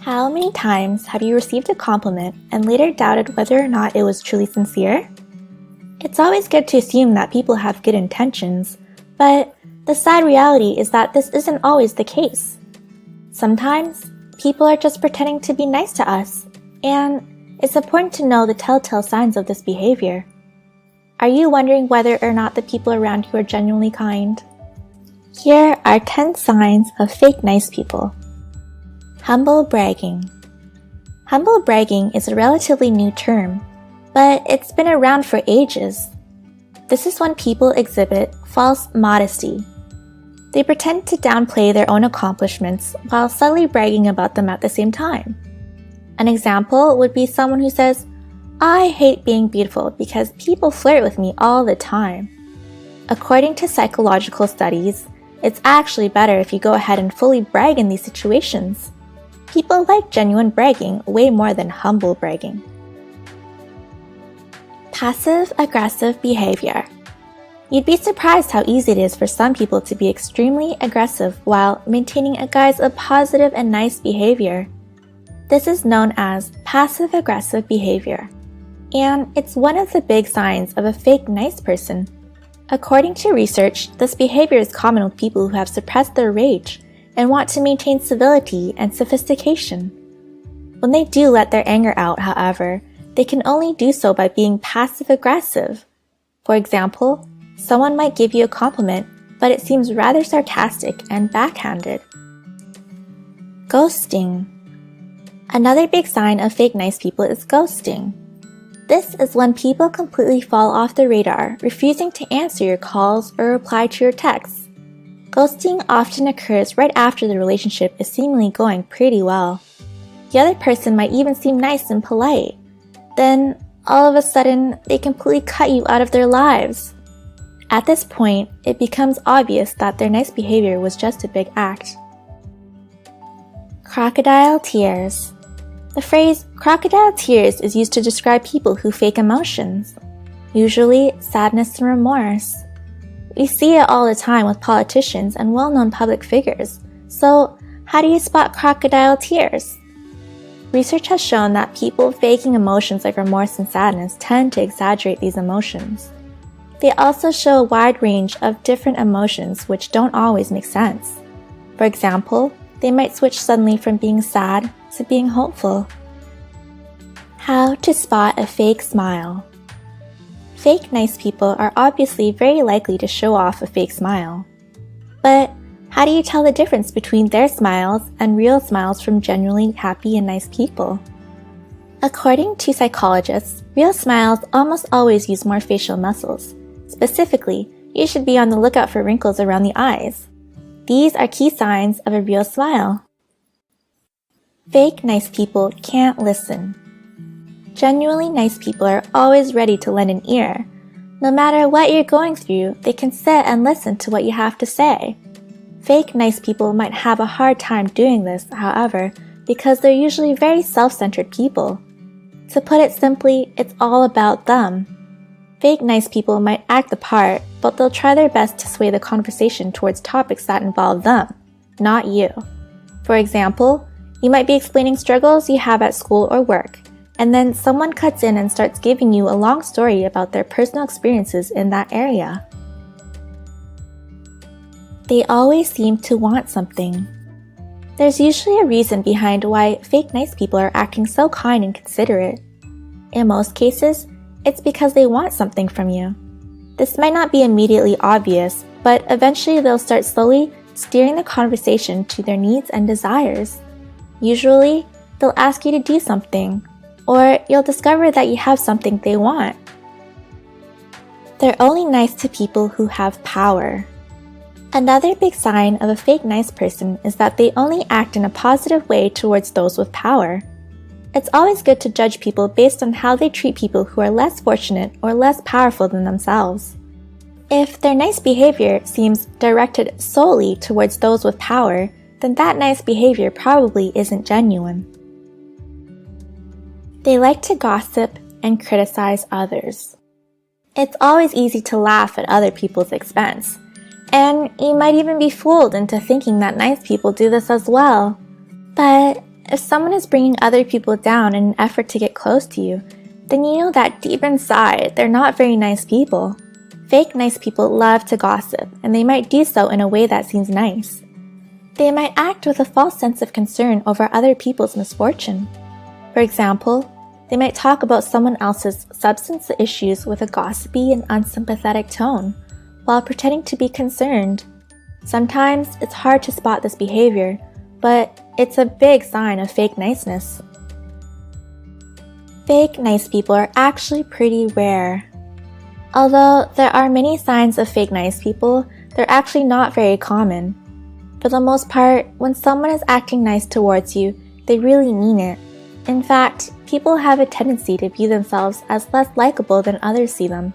How many times have you received a compliment and later doubted whether or not it was truly sincere? It's always good to assume that people have good intentions, but the sad reality is that this isn't always the case. Sometimes, people are just pretending to be nice to us, and it's important to know the telltale signs of this behavior. Are you wondering whether or not the people around you are genuinely kind? Here are 10 signs of fake nice people. Humble bragging. Humble bragging is a relatively new term, but it's been around for ages. This is when people exhibit false modesty. They pretend to downplay their own accomplishments while subtly bragging about them at the same time. An example would be someone who says, "I hate being beautiful because people flirt with me all the time." According to psychological studies, it's actually better if you go ahead and fully brag in these situations. People like genuine bragging way more than humble bragging. Passive-aggressive behavior. You'd be surprised how easy it is for some people to be extremely aggressive while maintaining a guise of positive and nice behavior. This is known as passive-aggressive behavior, and it's one of the big signs of a fake nice person. According to research, this behavior is common with people who have suppressed their rage and want to maintain civility and sophistication. When they do let their anger out, however, they can only do so by being passive-aggressive. For example, someone might give you a compliment, but it seems rather sarcastic and backhanded. Ghosting. Another big sign of fake nice people is ghosting. This is when people completely fall off the radar, refusing to answer your calls or reply to your texts. Ghosting often occurs right after the relationship is seemingly going pretty well. The other person might even seem nice and polite. Then, all of a sudden, they completely cut you out of their lives. At this point, it becomes obvious that their nice behavior was just a big act. Crocodile tears. The phrase crocodile tears is used to describe people who fake emotions, usually sadness and remorse. We see it all the time with politicians and well-known public figures, so how do you spot crocodile tears? Research has shown that people faking emotions like remorse and sadness tend to exaggerate these emotions. They also show a wide range of different emotions which don't always make sense. For example, they might switch suddenly from being sad to being hopeful. How to spot a fake smile. Fake nice people are obviously very likely to show off a fake smile. But how do you tell the difference between their smiles and real smiles from genuinely happy and nice people? According to psychologists, real smiles almost always use more facial muscles. Specifically, you should be on the lookout for wrinkles around the eyes. These are key signs of a real smile. Fake nice people can't listen. Genuinely nice people are always ready to lend an ear. No matter what you're going through, they can sit and listen to what you have to say. Fake nice people might have a hard time doing this, however, because they're usually very self-centered people. To put it simply, it's all about them. Fake nice people might act the part, but they'll try their best to sway the conversation towards topics that involve them, not you. For example, you might be explaining struggles you have at school or work, and then someone cuts in and starts giving you a long story about their personal experiences in that area. They always seem to want something. There's usually a reason behind why fake nice people are acting so kind and considerate. In most cases, it's because they want something from you. This might not be immediately obvious, but eventually they'll start slowly steering the conversation to their needs and desires. Usually, they'll ask you to do something, or you'll discover that you have something they want. They're only nice to people who have power. Another big sign of a fake nice person is that they only act in a positive way towards those with power. It's always good to judge people based on how they treat people who are less fortunate or less powerful than themselves. If their nice behavior seems directed solely towards those with power, then that nice behavior probably isn't genuine. They like to gossip and criticize others. It's always easy to laugh at other people's expense, and you might even be fooled into thinking that nice people do this as well. But If someone is bringing other people down in an effort to get close to you, then you know that deep inside, they're not very nice people. Fake nice people love to gossip, and they might do so in a way that seems nice. They might act with a false sense of concern over other people's misfortune. For example, they might talk about someone else's substance issues with a gossipy and unsympathetic tone, while pretending to be concerned. Sometimes it's hard to spot this behavior, but it's a big sign of fake niceness. Fake nice people are actually pretty rare. Although there are many signs of fake nice people, they're actually not very common. For the most part, when someone is acting nice towards you, they really mean it. In fact, people have a tendency to view themselves as less likable than others see them.